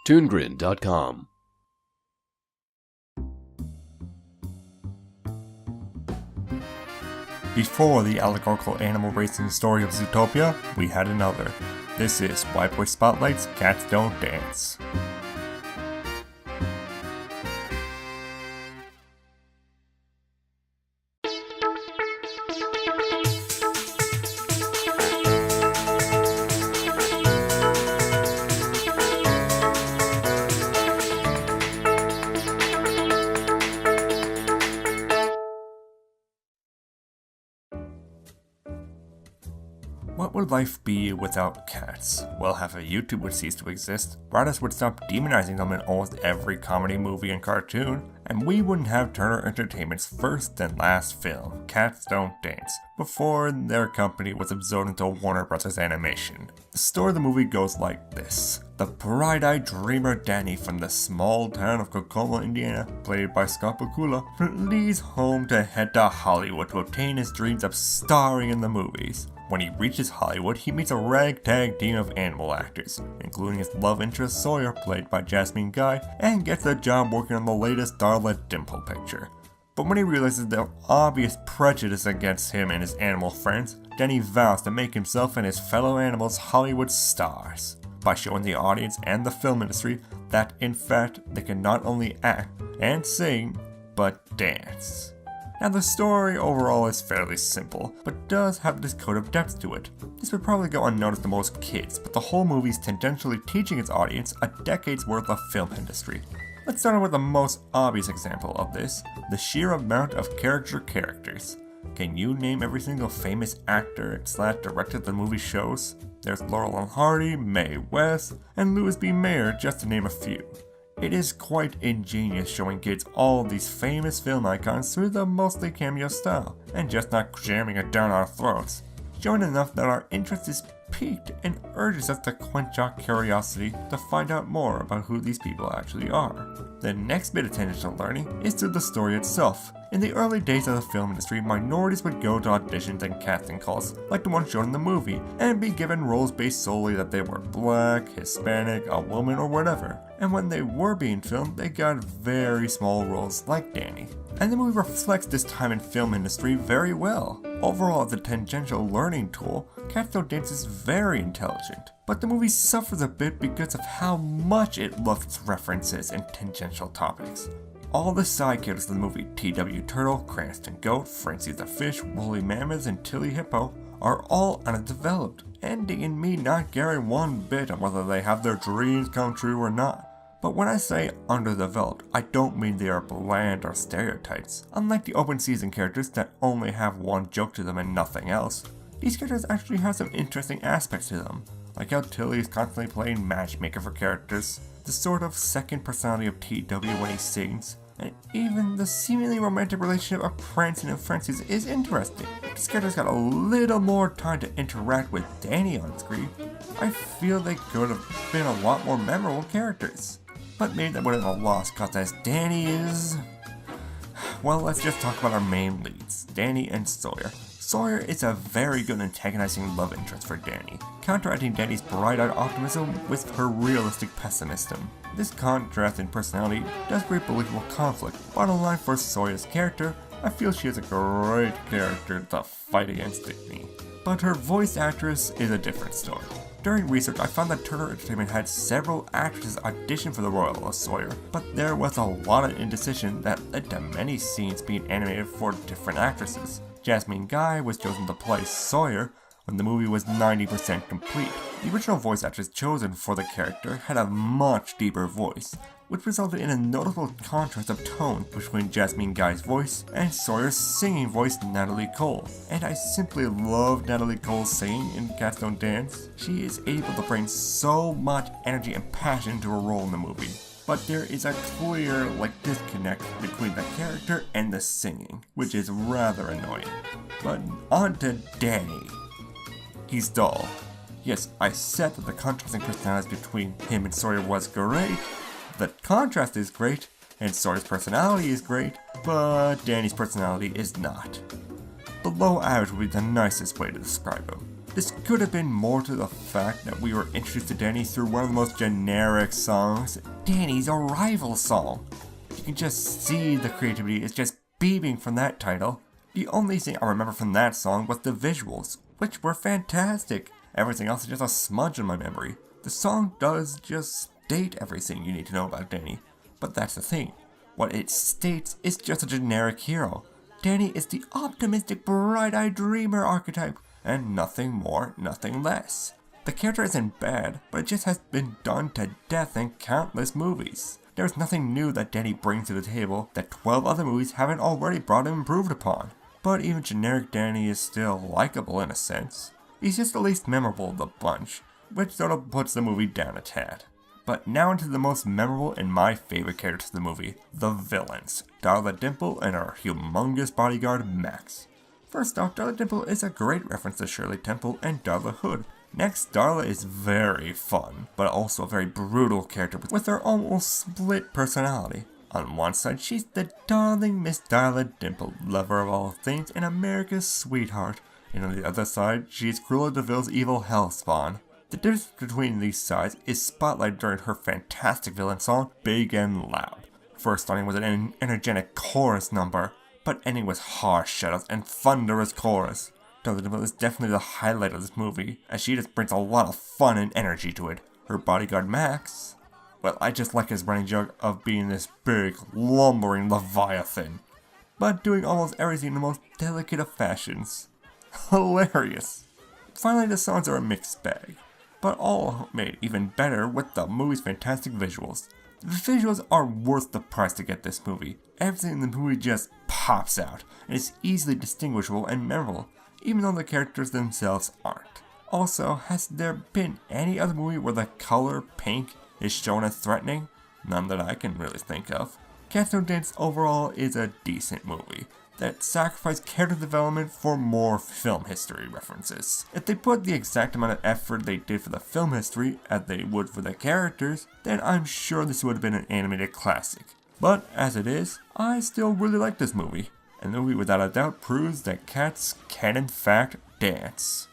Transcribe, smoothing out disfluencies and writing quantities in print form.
ToonGrin.com. Before the allegorical animal racing story of Zootopia, we had another. This is Whyboy Spotlight's Cats Don't Dance. What would life be without cats? Well, half of YouTube would cease to exist, writers would stop demonizing them in almost every comedy, movie, and cartoon, and we wouldn't have Turner Entertainment's first and last film, Cats Don't Dance, before their company was absorbed into Warner Bros. Animation. The story of the movie goes like this. The bright-eyed dreamer Danny from the small town of Kokomo, Indiana, played by Scott Bakula, leaves home to head to Hollywood to obtain his dreams of starring in the movies. When he reaches Hollywood, he meets a ragtag team of animal actors, including his love interest Sawyer, played by Jasmine Guy, and gets a job working on the latest Starlet Dimple picture. But when he realizes the obvious prejudice against him and his animal friends, Danny vows to make himself and his fellow animals Hollywood stars, by showing the audience and the film industry that, in fact, they can not only act and sing, but dance. Now, the story overall is fairly simple, but does have this code of depth to it. This would probably go unnoticed to most kids, but the whole movie is tangentially teaching its audience a decade's worth of film industry. Let's start with the most obvious example of this, the sheer amount of characters. Can you name every single famous actor / director the movie shows? There's Laurel and Hardy, Mae West, and Louis B. Mayer, just to name a few. It is quite ingenious showing kids all these famous film icons through the mostly cameo style, and just not jamming it down our throats, showing enough that our interest is piqued and urges us to quench our curiosity to find out more about who these people actually are. The next bit of tangential learning is through the story itself. In the early days of the film industry, minorities would go to auditions and casting calls, like the one shown in the movie, and be given roles based solely that they were black, Hispanic, a woman, or whatever. And when they were being filmed, they got very small roles like Danny. And the movie reflects this time in film industry very well. Overall, as a tangential learning tool, Cats Don't Dance is very intelligent, but the movie suffers a bit because of how much it loves references and tangential topics. All the side characters of the movie, TW Turtle, Cranston Goat, Francie the Fish, Woolly Mammoth, and Tilly Hippo, are all undeveloped, ending in me not caring one bit on whether they have their dreams come true or not. But when I say underdeveloped, I don't mean they are bland or stereotypes. Unlike the open season characters that only have one joke to them and nothing else, these characters actually have some interesting aspects to them, like how Tilly is constantly playing matchmaker for characters, the sort of second personality of TW when he sings, and even the seemingly romantic relationship of Prancing and Francis is interesting. These characters got a little more time to interact with Danny on screen. I feel they could have been a lot more memorable characters. But maybe that wouldn't have lost, cause as Danny is... Well, let's just talk about our main leads, Danny and Sawyer. Sawyer is a very good antagonizing love interest for Danny, counteracting Danny's bright-eyed optimism with her realistic pessimism. This contrast in personality does create believable conflict. Bottom line for Sawyer's character, I feel she is a great character to fight against Danny. But her voice actress is a different story. During research, I found that Turner Entertainment had several actresses audition for the role of Sawyer, but there was a lot of indecision that led to many scenes being animated for different actresses. Jasmine Guy was chosen to play Sawyer when the movie was 90% complete. The original voice actress chosen for the character had a much deeper voice, which resulted in a notable contrast of tone between Jasmine Guy's voice and Sawyer's singing voice, Natalie Cole. And I simply love Natalie Cole's singing in Cats Don't Dance. She is able to bring so much energy and passion to her role in the movie. But there is a clear disconnect between the character and the singing, which is rather annoying. But on to Danny. He's dull. Yes, I said that the contrasting personalities between him and Sawyer was great. The contrast is great, and Sawyer's personality is great, but Danny's personality is not. Below average would be the nicest way to describe him. This could have been more to the fact that we were introduced to Danny through one of the most generic songs, Danny's Arrival song. You can just see the creativity is just beaming from that title. The only thing I remember from that song was the visuals, which were fantastic. Everything else is just a smudge in my memory. The song does just state everything you need to know about Danny, but that's the thing. What it states is just a generic hero. Danny is the optimistic, bright-eyed dreamer archetype, and nothing more, nothing less. The character isn't bad, but it just has been done to death in countless movies. There's nothing new that Danny brings to the table that 12 other movies haven't already brought and improved upon. But even generic Danny is still likable in a sense. He's just the least memorable of the bunch, which sort of puts the movie down a tad. But now into the most memorable and my favorite characters of the movie, the villains, Darla Dimple and her humongous bodyguard Max. First off, Darla Dimple is a great reference to Shirley Temple and Darla Hood. Next, Darla is very fun, but also a very brutal character with her almost split personality. On one side, she's the darling Miss Darla Dimple, lover of all things and America's sweetheart. And on the other side, she's Cruella de Vil's evil hellspawn. The difference between these sides is spotlighted during her fantastic villain song, Big and Loud. First starting with an energetic chorus number, but ending with harsh shadows and thunderous chorus. Darla Dimple is definitely the highlight of this movie, as she just brings a lot of fun and energy to it. Her bodyguard Max, well, I just like his running joke of being this big, lumbering leviathan, but doing almost everything in the most delicate of fashions. Hilarious. Finally, the songs are a mixed bag, but all made even better with the movie's fantastic visuals. The visuals are worth the price to get this movie. Everything in the movie just pops out, and is easily distinguishable and memorable, even though the characters themselves aren't. Also, has there been any other movie where the color pink is shown as threatening? None that I can really think of. Cats No Dance overall is a decent movie that sacrificed character development for more film history references. If they put the exact amount of effort they did for the film history as they would for the characters, then I'm sure this would have been an animated classic. But as it is, I still really like this movie, and the movie without a doubt proves that cats can in fact dance.